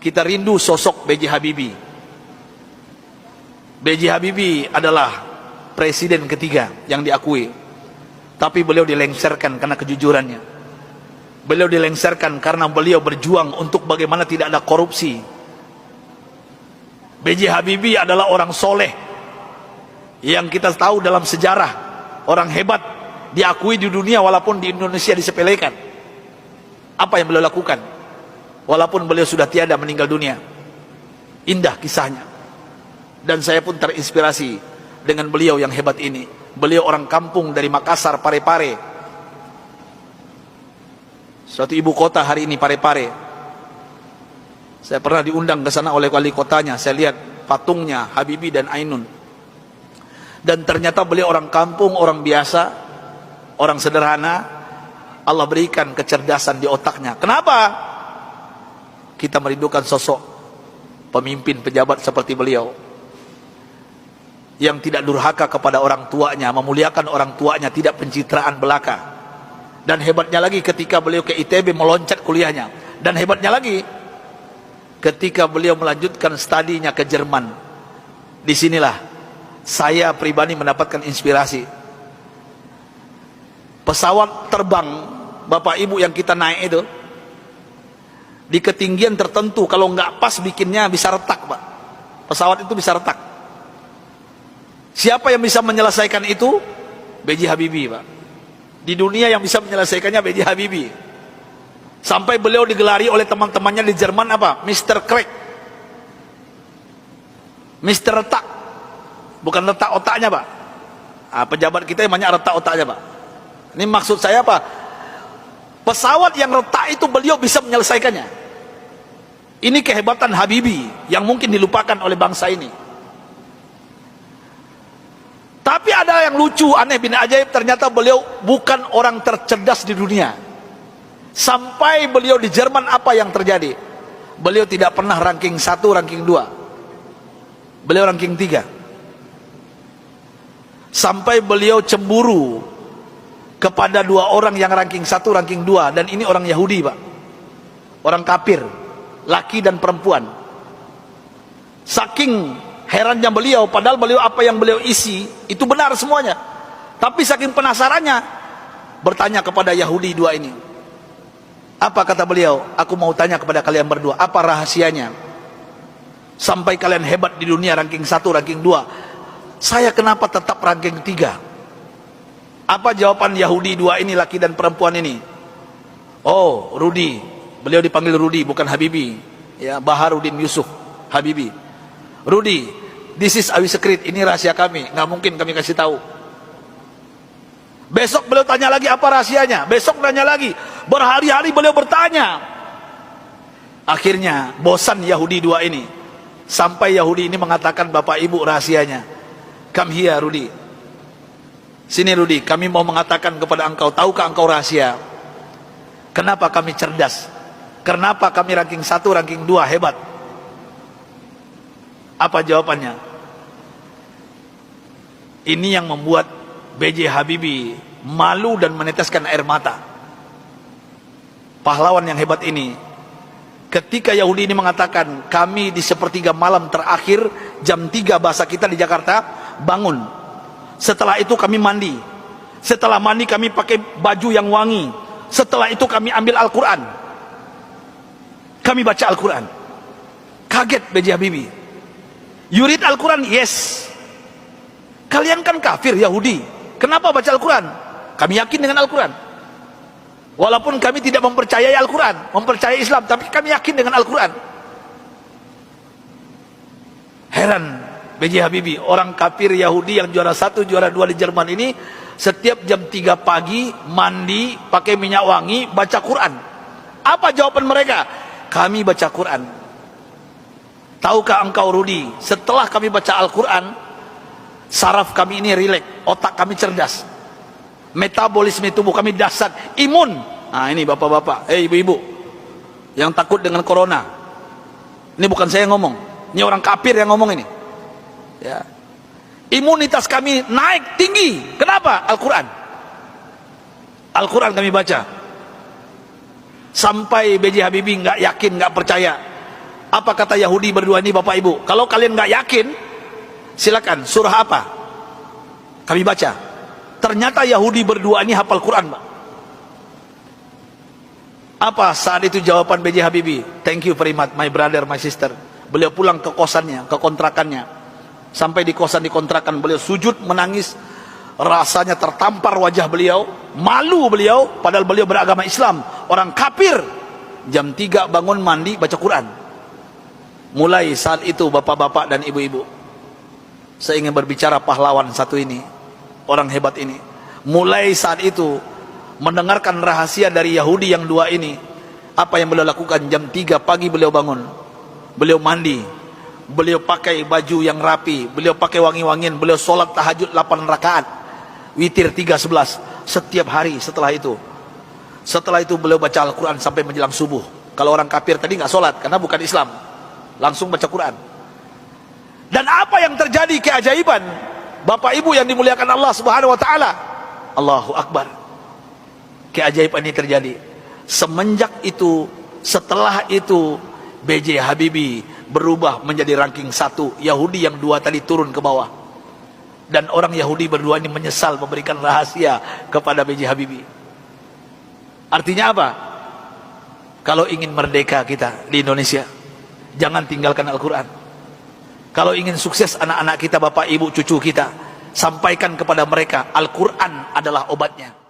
kita rindu sosok B.J. Habibie. B.J. Habibie adalah presiden ketiga yang diakui, tapi beliau dilengsarkan karena kejujurannya. Beliau dilengsarkan karena beliau berjuang untuk bagaimana tidak ada korupsi. B.J. Habibie adalah orang soleh yang kita tahu dalam sejarah, orang hebat, diakui di dunia walaupun di Indonesia disepelekan. Apa yang beliau lakukan walaupun beliau sudah tiada, meninggal dunia? Indah kisahnya, dan saya pun terinspirasi dengan beliau yang hebat ini. Beliau orang kampung dari Makassar, Parepare, suatu ibu kota hari ini, Parepare. Saya pernah diundang ke sana oleh wali kotanya. Saya lihat patungnya Habibie dan Ainun, dan ternyata beliau orang kampung, orang biasa, orang sederhana. Allah berikan kecerdasan di otaknya. Kenapa? Kita merindukan sosok pemimpin pejabat seperti beliau, yang tidak durhaka kepada orang tuanya, memuliakan orang tuanya, tidak pencitraan belaka. Dan hebatnya lagi ketika beliau ke ITB meloncat kuliahnya. Dan hebatnya lagi ketika beliau melanjutkan studinya ke Jerman. Disinilah saya pribadi mendapatkan inspirasi. Pesawat terbang Bapak Ibu yang kita naik itu, di ketinggian tertentu kalau nggak pas bikinnya bisa retak, Pak. Pesawat itu bisa retak. Siapa yang bisa menyelesaikan itu? B.J. Habibie, Pak. Di dunia yang bisa menyelesaikannya B.J. Habibie. Sampai beliau digelari oleh teman-temannya di Jerman apa? Mr. Crack, Mr. Retak. Bukan retak otaknya, Pak. Pejabat kita yang banyak retak otaknya, Pak. Ini maksud saya apa? Pesawat yang retak itu beliau bisa menyelesaikannya. Ini kehebatan Habibie yang mungkin dilupakan oleh bangsa ini. Tapi ada yang lucu, aneh bin ajaib, ternyata beliau bukan orang tercerdas di dunia. Sampai beliau di Jerman, apa yang terjadi? Beliau tidak pernah ranking 1, ranking 2. Beliau ranking 3. Sampai beliau cemburu kepada 2 orang yang ranking 1, ranking 2, dan ini orang Yahudi, Pak. Orang kafir, laki dan perempuan. Saking herannya beliau, padahal beliau apa yang beliau isi itu benar semuanya. Tapi saking penasarannya, bertanya kepada Yahudi 2 ini. Apa kata beliau? Aku mau tanya kepada kalian berdua, apa rahasianya sampai kalian hebat di dunia, ranking 1, ranking 2? Saya kenapa tetap ranking 3? Apa jawaban Yahudi 2 ini, laki dan perempuan ini? Oh, Rudi. Beliau dipanggil Rudi, bukan Habibie. Ya, Baharudin Yusuf Habibie. Rudi, this is our secret. Ini rahasia kami, nggak mungkin kami kasih tahu. Besok beliau tanya lagi, apa rahasianya? Besok tanya lagi. Berhari-hari beliau bertanya. Akhirnya bosan Yahudi 2 ini. Sampai Yahudi ini mengatakan, Bapak Ibu, rahasianya. Come here, Rudi. Sini Rudi, kami mau mengatakan kepada engkau, tahukah engkau rahasia kenapa kami cerdas? Kenapa kami ranking 1, ranking 2 hebat? Apa jawabannya? Ini yang membuat B.J. Habibie malu dan meneteskan air mata. Pahlawan yang hebat ini, ketika Yahudi ini mengatakan, kami di sepertiga malam terakhir, jam 3 bahasa kita di Jakarta, bangun. Setelah itu kami mandi. Setelah mandi kami pakai baju yang wangi. Setelah itu kami ambil Al-Quran. Kami baca Al-Quran. Kaget B.J. Habibie. You read Al-Quran? Yes. Kalian kan kafir Yahudi, kenapa baca Al-Quran? Kami yakin dengan Al-Quran. Walaupun kami tidak mempercayai Al-Quran, mempercayai Islam, tapi kami yakin dengan Al-Quran. Heran B.J. Habibie, orang kafir Yahudi yang juara 1, juara 2 di Jerman ini, setiap jam 3 pagi mandi, pakai minyak wangi, baca Quran. Apa jawaban mereka? Kami baca Quran. Tahukah engkau Rudi, setelah kami baca Al-Quran, saraf kami ini rileks, otak kami cerdas, metabolisme tubuh kami dahsyat, imun. Nah ini bapak-bapak, ibu-ibu yang takut dengan corona, ini bukan saya yang ngomong, ini orang kafir yang ngomong ini. Ya. Imunitas kami naik tinggi. Kenapa? Al-Quran. Al-Quran kami baca. Sampai B.J. Habibie nggak yakin, nggak percaya. Apa kata Yahudi berdua ini Bapak Ibu? Kalau kalian nggak yakin, silakan. Surah apa? Kami baca. Ternyata Yahudi berdua ini hafal Quran, Pak. Apa saat itu jawaban B.J. Habibie? Thank you very much, my brother, my sister. Beliau pulang ke kosannya, ke kontrakannya. Sampai di kosan, di kontrakan, beliau sujud menangis. Rasanya tertampar wajah beliau, malu beliau, padahal beliau beragama Islam, orang kafir. Jam 3 bangun, mandi, baca Quran. Mulai saat itu bapak-bapak dan ibu-ibu, saya ingin berbicara pahlawan satu ini, orang hebat ini. Mulai saat itu mendengarkan rahasia dari Yahudi yang dua ini, apa yang beliau lakukan? Jam 3 pagi beliau bangun, beliau mandi, beliau pakai baju yang rapi, beliau pakai wangi-wangian, beliau sholat tahajud 8 rakaat, witir 3:11 setiap hari. Setelah itu beliau baca Al-Quran sampai menjelang subuh. Kalau orang kafir tadi nggak sholat karena bukan Islam, langsung baca Quran. Dan apa yang terjadi keajaiban, Bapak Ibu yang dimuliakan Allah Subhanahu wa taala, Allahu Akbar. Keajaiban ini terjadi. Semenjak itu, setelah itu, B.J. Habibie berubah menjadi ranking 1. Yahudi yang 2 tadi turun ke bawah. Dan orang Yahudi berdua ini menyesal memberikan rahasia kepada B.J. Habibie. Artinya apa? Kalau ingin merdeka kita di Indonesia, jangan tinggalkan Al-Quran. Kalau ingin sukses anak-anak kita, bapak, ibu, cucu kita, sampaikan kepada mereka Al-Quran adalah obatnya.